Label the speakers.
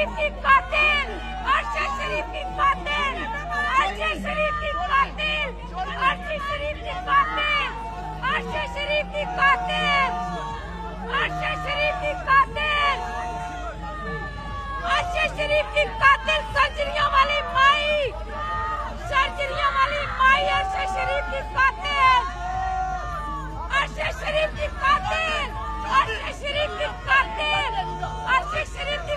Speaker 1: शरीफ की कातिल, अर्शद शरीफ की कातिल, अर्शद शरीफ की कातिल, अर्शद शरीफ की कातिल, अर्शद शरीफ की कातिल, अर्शद शरीफ की कातिल, अर्शद शरीफ की कातिल, सर्जरियों वाली माई, सर्जरियों वाली माई, अर्शद शरीफ की कातिल, अर्शद शरीफ की कातिल, अर्शद शरीफ की कातिल, अर्शद शरीफ